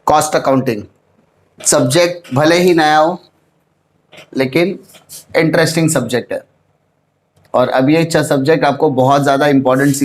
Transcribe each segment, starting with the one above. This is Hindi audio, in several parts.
कॉस्ट अकाउंटिंग सब्जेक्ट भले ही नया हो लेकिन इंटरेस्टिंग सब्जेक्ट है, और अब ये अच्छा सब्जेक्ट आपको बहुत ज़्यादा इंपॉर्टेंट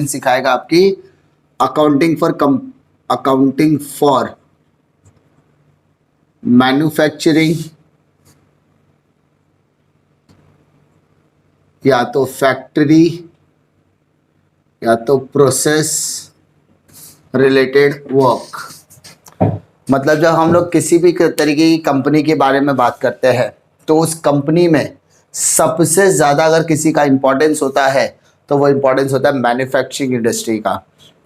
सिखाएगा आपकी अकाउंटिंग फॉर मैन्युफैक्चरिंग या तो फैक्ट्री या तो प्रोसेस रिलेटेड वर्क। मतलब जब हम लोग किसी भी तरीके की कंपनी के बारे में बात करते हैं तो उस कंपनी में सबसे ज़्यादा अगर किसी का इम्पोर्टेंस होता है तो वो इम्पोर्टेंस होता है मैन्युफैक्चरिंग इंडस्ट्री का,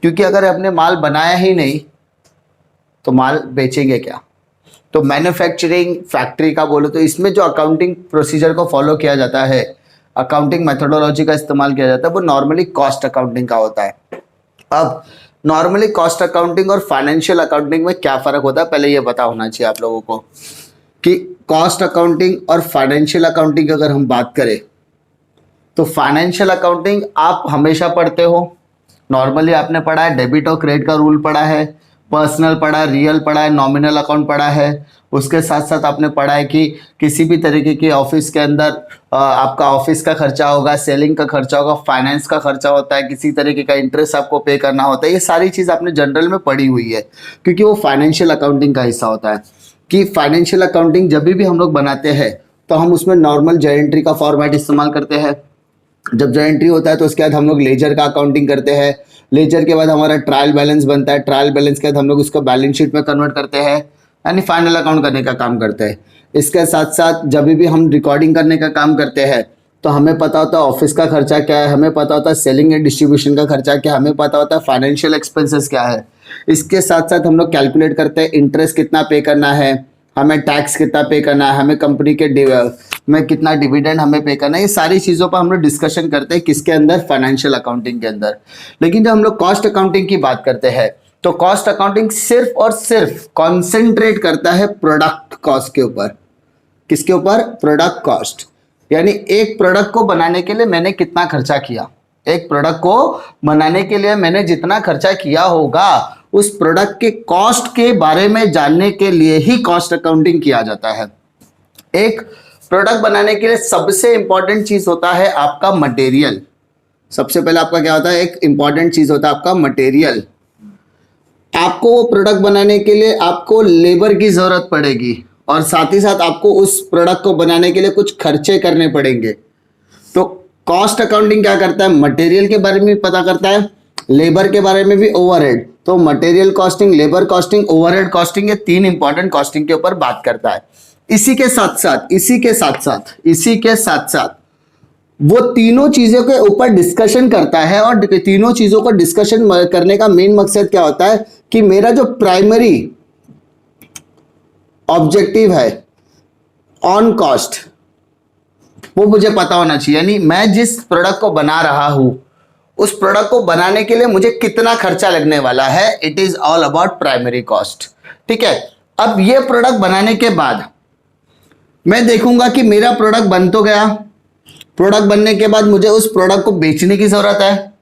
क्योंकि अगर अपने माल बनाया ही नहीं तो माल बेचेंगे क्या। तो मैन्युफैक्चरिंग फैक्ट्री का बोलो तो इसमें जो अकाउंटिंग प्रोसीजर को फॉलो किया जाता है, अकाउंटिंग मेथोडोलॉजी का इस्तेमाल किया जाता है, वो नॉर्मली कॉस्ट अकाउंटिंग का होता है। अब नॉर्मली कॉस्ट अकाउंटिंग और फाइनेंशियल अकाउंटिंग में क्या फ़र्क होता है, पहले ये पता होना चाहिए आप लोगों को कि कॉस्ट अकाउंटिंग और फाइनेंशियल अकाउंटिंग अगर हम बात करें तो फाइनेंशियल अकाउंटिंग आप हमेशा पढ़ते हो, नॉर्मली आपने पढ़ा है, डेबिट और क्रेडिट का रूल पढ़ा है, पर्सनल पढ़ा है, रियल पढ़ा है, नॉमिनल अकाउंट पढ़ा है। उसके साथ साथ आपने पढ़ा है कि किसी भी तरीके के ऑफिस के अंदर आपका ऑफिस का खर्चा होगा, सेलिंग का खर्चा होगा, फाइनेंस का खर्चा होता है, किसी तरीके का इंटरेस्ट आपको पे करना होता है। ये सारी चीज़ आपने जनरल में पढ़ी हुई है क्योंकि वो फाइनेंशियल अकाउंटिंग का हिस्सा होता है। कि फाइनेंशियल अकाउंटिंग जब भी हम लोग बनाते हैं तो हम उसमें नॉर्मल जर्नल एंट्री का फॉर्मेट इस्तेमाल करते हैं। जब जर्नल एंट्री होता है तो उसके बाद हम लोग लेजर का अकाउंटिंग करते हैं, लेजर के बाद हमारा ट्रायल बैलेंस बनता है, ट्रायल बैलेंस के बाद हम लोग उसको बैलेंस शीट में कन्वर्ट करते हैं, यानी फाइनल अकाउंट करने का काम करते हैं। इसके साथ साथ जब भी हम रिकॉर्डिंग करने का काम करते हैं तो हमें पता होता है ऑफिस का खर्चा क्या है, हमें पता होता है सेलिंग एंड डिस्ट्रीब्यूशन का खर्चा क्या है, हमें पता होता है फाइनेंशियल एक्सपेंसेस क्या है। इसके साथ साथ हम लोग कैलकुलेट करते हैं इंटरेस्ट कितना पे करना है, हमें टैक्स कितना पे करना है, हमें कंपनी के में कितना डिविडेंड हमें पे करना है। ये सारी चीज़ों पर हम लोग डिस्कशन करते हैं किसके अंदर, फाइनेंशियल अकाउंटिंग के अंदर। लेकिन जब हम लोग कॉस्ट अकाउंटिंग की बात करते हैं तो कॉस्ट अकाउंटिंग सिर्फ और सिर्फ कॉन्सेंट्रेट करता है प्रोडक्ट कॉस्ट के ऊपर। किसके ऊपर? प्रोडक्ट कॉस्ट, यानी एक प्रोडक्ट को बनाने के लिए मैंने कितना खर्चा किया, एक प्रोडक्ट को बनाने के लिए मैंने जितना खर्चा किया होगा उस प्रोडक्ट के कॉस्ट के बारे में जानने के लिए ही कॉस्ट अकाउंटिंग किया जाता है। एक प्रोडक्ट बनाने के लिए सबसे इंपॉर्टेंट चीज होता है आपका मटेरियल। सबसे पहले आपका क्या होता है, एक इंपॉर्टेंट चीज होता है आपका मटेरियल। आपको वो प्रोडक्ट बनाने के लिए आपको लेबर की जरूरत पड़ेगी और साथ ही साथ आपको उस प्रोडक्ट को बनाने के लिए कुछ खर्चे करने पड़ेंगे। तो कॉस्ट अकाउंटिंग क्या करता है, मटेरियल के बारे में भी पता करता है, लेबर के बारे में भी, ओवरहेड। तो material costing, labour costing, overhead costing, ये तीन इंपॉर्टेंट कॉस्टिंग के ऊपर बात करता है। इसी के साथ साथ वो तीनों चीजों के ऊपर डिस्कशन करता है। और तीनों चीजों को डिस्कशन करने का मेन मकसद क्या होता है कि मेरा जो प्राइमरी ऑब्जेक्टिव है ऑन कॉस्ट वो मुझे पता होना चाहिए। यानी मैं जिस प्रोडक्ट को बना रहा हूं उस प्रोडक्ट को बनाने के लिए मुझे कितना खर्चा लगने वाला है, it is all about primary cost. ठीक है, अब ये प्रोडक्ट बनाने के बाद मैं देखूंगा कि मेरा प्रोडक्ट बन तो गया, प्रोडक्ट बनने के बाद मुझे उस प्रोडक्ट को बेचने की जरूरत है।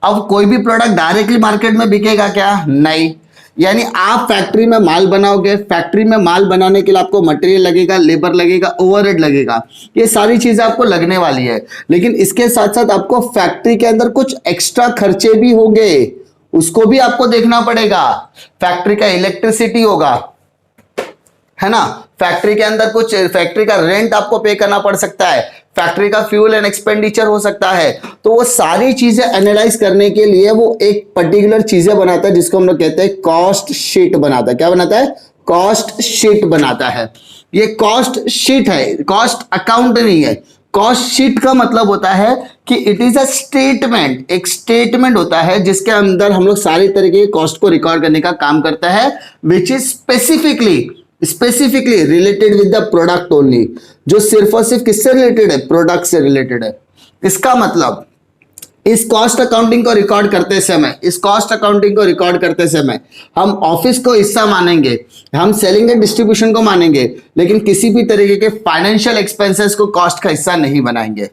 अब कोई भी प्रोडक्ट डायरेक्टली मार्केट में बिकेगा क्या? नहीं। यानी आप फैक्ट्री में माल बनाओगे, फैक्ट्री में माल बनाने के लिए आपको मटेरियल लगेगा, लेबर लगेगा, ओवरहेड लगेगा, ये सारी चीजें आपको लगने वाली है। लेकिन इसके साथ साथ आपको फैक्ट्री के अंदर कुछ एक्स्ट्रा खर्चे भी होंगे, उसको भी आपको देखना पड़ेगा। फैक्ट्री का इलेक्ट्रिसिटी होगा, है ना, फैक्ट्री के अंदर कुछ फैक्ट्री का रेंट आपको पे करना पड़ सकता है, फैक्ट्री का फ्यूल एंड एक्सपेंडिचर हो सकता है। तो वो सारी चीजें एनालाइज करने के लिए वो एक पर्टिकुलर चीजें बनाता है जिसको हम लोग कहते हैं कॉस्ट शीट बनाता है। क्या बनाता है? कॉस्ट शीट बनाता है। ये कॉस्ट शीट है, कॉस्ट अकाउंट नहीं है। कॉस्ट शीट का मतलब होता है कि इट इज अ स्टेटमेंट, एक स्टेटमेंट होता है जिसके अंदर हम लोग सारे तरीके के कॉस्ट को रिकॉर्ड करने का काम करता है, which is specifically related with the product only, जो सिर्फ और सिर्फ किससे रिलेटेड है? प्रोडक्ट से रिलेटेड है। इसका मतलब इस कॉस्ट अकाउंटिंग को रिकॉर्ड करते समय हम ऑफिस को हिस्सा मानेंगे, हम सेलिंग एंड डिस्ट्रीब्यूशन को मानेंगे, लेकिन किसी भी तरीके के फाइनेंशियल एक्सपेंसेस को कॉस्ट का हिस्सा नहीं बनाएंगे।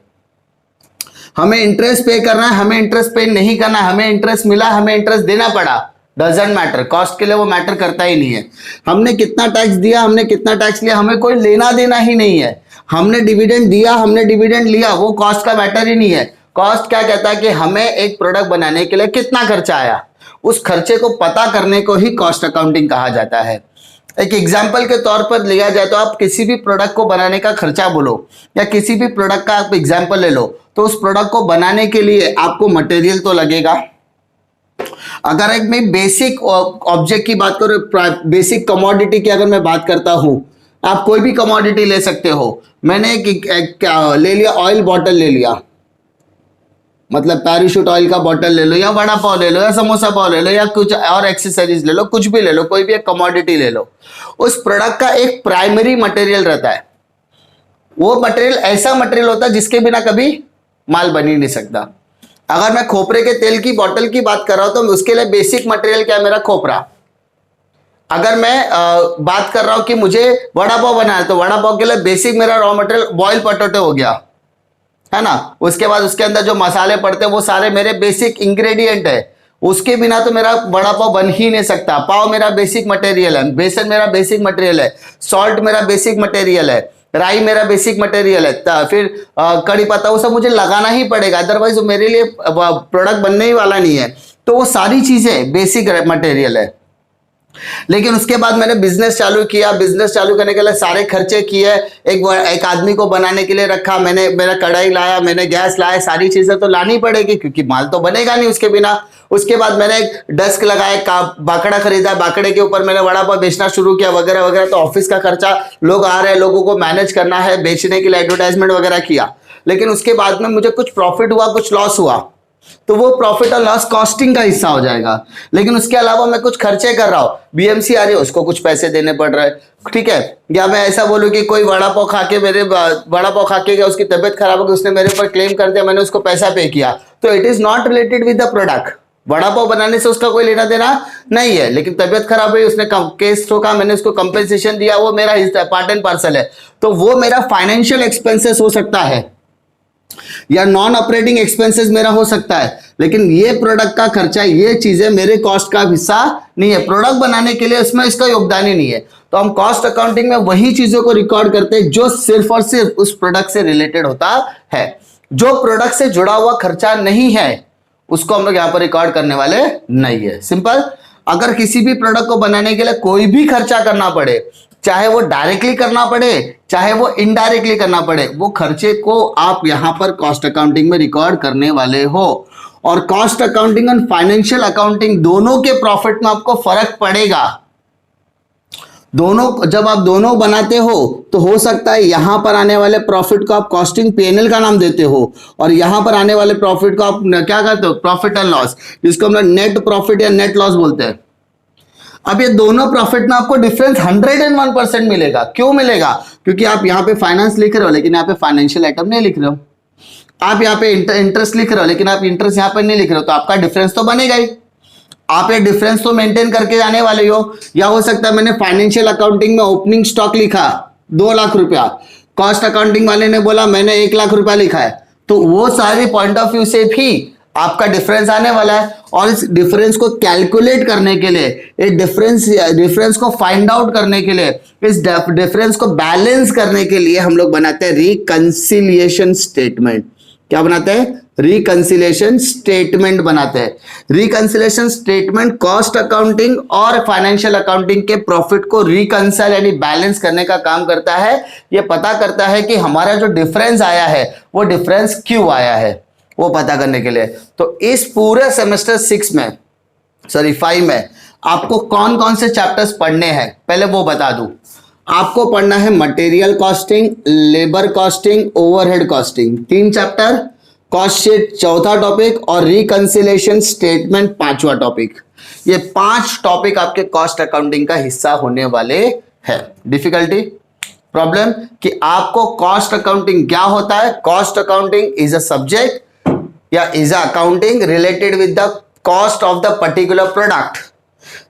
हमें इंटरेस्ट पे करना है, हमें इंटरेस्ट पे नहीं करना है, हमें इंटरेस्ट मिला, हमें इंटरेस्ट देना पड़ा, डजंट मैटर, कॉस्ट के लिए वो मैटर करता ही नहीं है। हमने कितना टैक्स दिया, हमने कितना टैक्स लिया, हमें कोई लेना देना ही नहीं है। हमने डिविडेंड दिया, हमने डिविडेंड लिया, वो कॉस्ट का मैटर ही नहीं है। कॉस्ट क्या कहता है कि हमें एक प्रोडक्ट बनाने के लिए कितना खर्चा आया, उस खर्चे को पता करने को ही कॉस्ट अकाउंटिंग कहा जाता है। एक एग्जाम्पल के तौर पर लिया जाए तो आप किसी भी प्रोडक्ट को बनाने का खर्चा बोलो या किसी भी प्रोडक्ट का आप एग्जाम्पल ले लो, तो उस प्रोडक्ट को बनाने के लिए आपको मटेरियल तो लगेगा। अगर एक मैं बेसिक ऑब्जेक्ट की बात करूं, बेसिक कमोडिटी की अगर मैं बात करता हूं, आप कोई भी कमोडिटी ले सकते हो। मैंने एक ले लिया, ऑयल बॉटल ले लिया, मतलब पैराशूट ऑयल का बॉटल ले लो या वड़ा पाव ले लो या समोसा पाव ले लो या कुछ और एक्सेसरीज ले लो, कुछ भी ले लो, कोई भी एक कमोडिटी ले लो। उस प्रोडक्ट का एक प्राइमरी मटेरियल रहता है। वो मटेरियल ऐसा मटेरियल होता है जिसके बिना कभी माल बन ही नहीं सकता। अगर मैं खोपरे के तेल की बोतल की बात कर रहा हूं तो उसके लिए बेसिक मटेरियल क्या है, मेरा खोपरा। अगर मैं बात कर रहा हूं कि मुझे वड़ा पाव बनाना है तो वड़ा पाव के लिए बेसिक मेरा रॉ मटेरियल बॉइल्ड पोटैटो हो गया, है ना। उसके बाद उसके अंदर जो मसाले पड़ते हैं वो सारे मेरे बेसिक इंग्रेडिएंट है, उसके बिना तो मेरा वड़ा पाव बन ही नहीं सकता। पाव मेरा बेसिक मटेरियल है, बेसन मेरा बेसिक मटेरियल है, सॉल्ट मेरा बेसिक मटेरियल है, राई मेरा बेसिक मटेरियल है, फिर कड़ी पत्ता, वो सब मुझे लगाना ही पड़ेगा, अदरवाइज मेरे लिए प्रोडक्ट बनने ही वाला नहीं है। तो वो सारी चीजें बेसिक मटेरियल है। लेकिन उसके बाद मैंने बिजनेस चालू किया, बिजनेस चालू करने के लिए सारे खर्चे किए, एक आदमी को बनाने के लिए रखा, मैंने मेरा कढ़ाई लाया, मैंने गैस लाया, सारी चीजें तो लानी पड़ेगी क्योंकि माल तो बनेगा नहीं उसके बिना। उसके बाद मैंने एक डेस्क लगाया, बाकड़ा खरीदा, बाकड़े के ऊपर मैंने वड़ा पाव बेचना शुरू किया वगैरह वगैरह। तो ऑफिस का खर्चा, लोग आ रहे हैं, लोगों को मैनेज करना है, बेचने के लिए एडवर्टाइजमेंट वगैरह किया। लेकिन उसके बाद में मुझे कुछ प्रॉफिट हुआ, कुछ लॉस हुआ, तो वो प्रॉफिट और लॉस कॉस्टिंग का हिस्सा हो जाएगा। लेकिन उसके अलावा मैं कुछ खर्चे कर रहा हूं, बीएमसी आ रही है, उसको कुछ पैसे देने पड़ रहे हैं, ठीक है। या मैं ऐसा बोलूं कि कोई वड़ा पाव खा के गया, उसकी तबियत खराब हो गई, उसने मेरे ऊपर क्लेम कर दिया, मैंने उसको पैसा पे किया, तो it is not related with the product. Vada pav बनाने से उसका कोई लेना देना नहीं है, लेकिन तबियत खराब हुई, उसने केस ठोका, मैंने उसको कंपेंसेशन दिया, वो मेरा हिस्सा, पार्ट एंड पार्सल है। तो वो मेरा फाइनेंशियल एक्सपेंसेस हो सकता है या नॉन ऑपरेटिंग एक्सपेंसेस मेरा हो सकता है, लेकिन ये प्रोडक्ट का खर्चा, ये चीजें मेरे कॉस्ट का हिस्सा नहीं है। प्रोडक्ट बनाने के लिए इसमें इसका योगदान ही नहीं है। तो हम कॉस्ट अकाउंटिंग में वही चीजों को रिकॉर्ड करते हैं जो सिर्फ और सिर्फ उस प्रोडक्ट से रिलेटेड होता है। जो प्रोडक्ट से जुड़ा हुआ खर्चा नहीं है उसको हम लोग यहां पर रिकॉर्ड करने वाले नहीं है। सिंपल। अगर किसी भी प्रोडक्ट को बनाने के लिए कोई भी खर्चा करना पड़े, चाहे वो डायरेक्टली करना पड़े चाहे वो इनडायरेक्टली करना पड़े, वो खर्चे को आप यहां पर कॉस्ट अकाउंटिंग में रिकॉर्ड करने वाले हो। और कॉस्ट अकाउंटिंग और फाइनेंशियल अकाउंटिंग दोनों के प्रॉफिट में आपको फर्क पड़ेगा। दोनों, जब आप दोनों बनाते हो तो हो सकता है यहां पर आने वाले प्रॉफिट को आप कॉस्टिंग पीएनएल का नाम देते हो और यहां पर आने वाले प्रॉफिट को आप क्या कहते हो, प्रॉफिट एंड लॉस, जिसको हम लोग नेट प्रॉफिट या नेट लॉस बोलते हैं। अब ये दोनों प्रॉफिट में आपको डिफरेंस 101% मिलेगा। क्यों मिलेगा? क्योंकि आप यहाँ पे फाइनेंस लिख रहे हो लेकिन यहाँ पे फाइनेंशियल आइटम नहीं लिख रहे हो। आप यहाँ पे इंटरेस्ट लिख रहे हो लेकिन आप इंटरेस्ट यहाँ पे नहीं लिख रहे हो, तो आपका डिफरेंस तो बनेगा ही। आप ये डिफरेंस तो मेंटेन करके जाने वाले हो। या हो सकता है मैंने फाइनेंशियल अकाउंटिंग में ओपनिंग स्टॉक लिखा 2 लाख रुपया, कॉस्ट अकाउंटिंग वाले ने बोला मैंने 1 लाख रुपया लिखा है, तो वो सारे पॉइंट ऑफ व्यू से भी आपका डिफरेंस आने वाला है। और इस डिफरेंस को कैलकुलेट करने के लिए, इस डिफरेंस को फाइंड आउट करने के लिए, इस डिफरेंस को बैलेंस करने के लिए हम लोग बनाते हैं रिकंसिलिएशन स्टेटमेंट। क्या बनाते हैं? रिकंसिलिएशन स्टेटमेंट बनाते हैं। रिकंसिलिएशन स्टेटमेंट कॉस्ट अकाउंटिंग और फाइनेंशियल अकाउंटिंग के प्रॉफिट को रिकंसाइल यानी बैलेंस करने का काम करता है। यह पता करता है कि हमारा जो डिफरेंस आया है वो डिफरेंस क्यों आया है, वो पता करने के लिए। तो इस पूरे सेमेस्टर 5 में आपको कौन कौन से चैप्टर्स पढ़ने हैं पहले वो बता दूं। आपको पढ़ना है material costing, labour costing, overhead costing, 3 chapter, cost sheet 4था टॉपिक और रिकंसिलिएशन स्टेटमेंट 5वां टॉपिक। ये 5 टॉपिक आपके कॉस्ट अकाउंटिंग का हिस्सा होने वाले हैं। डिफिकल्टी प्रॉब्लम कि आपको कॉस्ट अकाउंटिंग क्या होता है। Cost accounting is a subject या is accounting related with the cost of the particular product.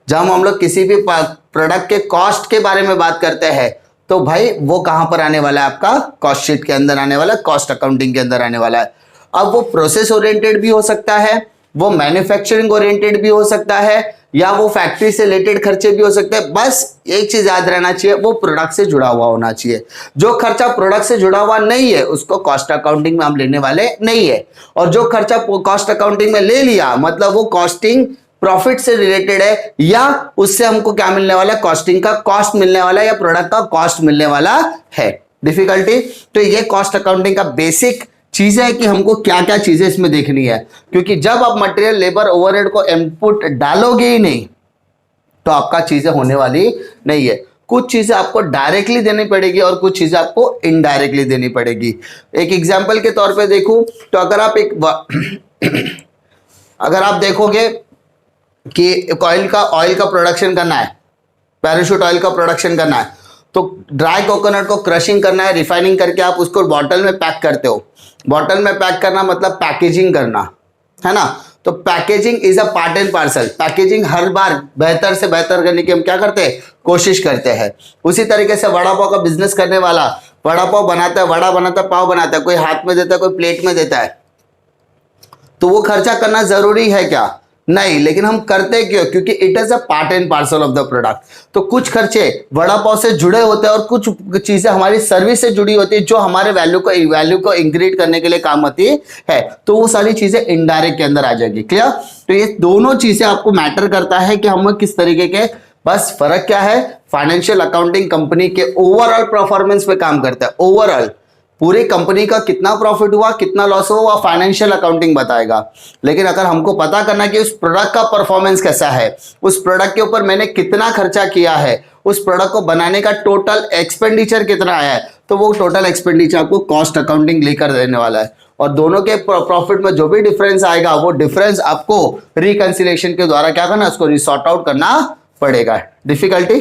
जब हम लोग किसी भी प्रोडक्ट के कॉस्ट के बारे में बात करते हैं तो भाई वो कहां पर आने वाला है? आपका कॉस्ट शीट के अंदर आने वाला है, कॉस्ट अकाउंटिंग के अंदर आने वाला है। अब वो प्रोसेस ओरिएंटेड भी हो सकता है, वो मैन्युफैक्चरिंग ओरिएंटेड भी हो सकता है, या वो फैक्ट्री से रिलेटेड खर्चे भी हो सकते हैं। बस एक चीज याद रहना चाहिए, वो प्रोडक्ट से जुड़ा हुआ होना चाहिए। जो खर्चा प्रोडक्ट से जुड़ा हुआ नहीं है उसको कॉस्ट अकाउंटिंग में हम लेने वाले नहीं है, और जो खर्चा कॉस्ट अकाउंटिंग में ले लिया मतलब वो कॉस्टिंग प्रॉफिट से रिलेटेड है, या उससे हमको क्या मिलने वाला है, कॉस्टिंग का कॉस्ट मिलने वाला है, या प्रोडक्ट का कॉस्ट मिलने वाला है। डिफिकल्टी, तो ये कॉस्ट अकाउंटिंग का बेसिक चीज है कि हमको क्या क्या चीजें इसमें देखनी है, क्योंकि जब आप मटेरियल लेबर ओवरहेड को इनपुट डालोगे ही नहीं तो आपका चीजें होने वाली नहीं है। कुछ चीजें आपको डायरेक्टली देनी पड़ेगी और कुछ चीजें आपको इनडायरेक्टली देनी पड़ेगी। एक एग्जांपल के तौर पे देखूं तो अगर आप देखोगे कि ऑयल का प्रोडक्शन करना है, पैराशूट ऑयल का प्रोडक्शन करना है, तो ड्राई कोकोनट को क्रशिंग करना है, रिफाइनिंग करके आप उसको बॉटल में पैक करते हो। बॉटल में पैक करना मतलब पैकेजिंग करना है ना। तो packaging is a part and parcel. Packaging हर बार बेहतर से बेहतर करने की हम क्या करते हैं, कोशिश करते हैं। उसी तरीके से वड़ा पाव का बिजनेस करने वाला वड़ा पाव बनाता है, वड़ा बनाता है, पाव बनाता है, कोई हाथ में देता है, कोई प्लेट में देता है, तो वो खर्चा करना जरूरी है क्या, नहीं, लेकिन हम करते क्यों, क्योंकि it is a part and parcel of the product. तो कुछ खर्चे वड़ा पाव से जुड़े होते हैं और कुछ चीजें हमारी सर्विस से जुड़ी होती है जो हमारे वैल्यू को इंक्रीज करने के लिए काम आती है, तो वो सारी चीजें इनडायरेक्ट के अंदर आ जाएगी। क्लियर, तो ये दोनों चीजें आपको मैटर करता है कि हम किस तरीके के, बस फर्क क्या है, फाइनेंशियल अकाउंटिंग कंपनी के ओवरऑल परफॉर्मेंस पे काम करता है। ओवरऑल पूरी कंपनी का कितना प्रॉफिट हुआ, कितना लॉस हुआ, फाइनेंशियल अकाउंटिंग बताएगा। लेकिन अगर हमको पता करना कि उस प्रोडक्ट का परफॉर्मेंस कैसा है, उस प्रोडक्ट के ऊपर मैंने कितना खर्चा किया है, उस प्रोडक्ट को बनाने का टोटल एक्सपेंडिचर कितना आया है, तो वो टोटल एक्सपेंडिचर आपको कॉस्ट अकाउंटिंग लेकर देने वाला है। और दोनों के प्रॉफिट में जो भी डिफरेंस आएगा वो डिफरेंस आपको रिकंसिलिएशन के द्वारा क्या करना, उसको रिसॉर्ट आउट करना पड़ेगा। डिफिकल्टी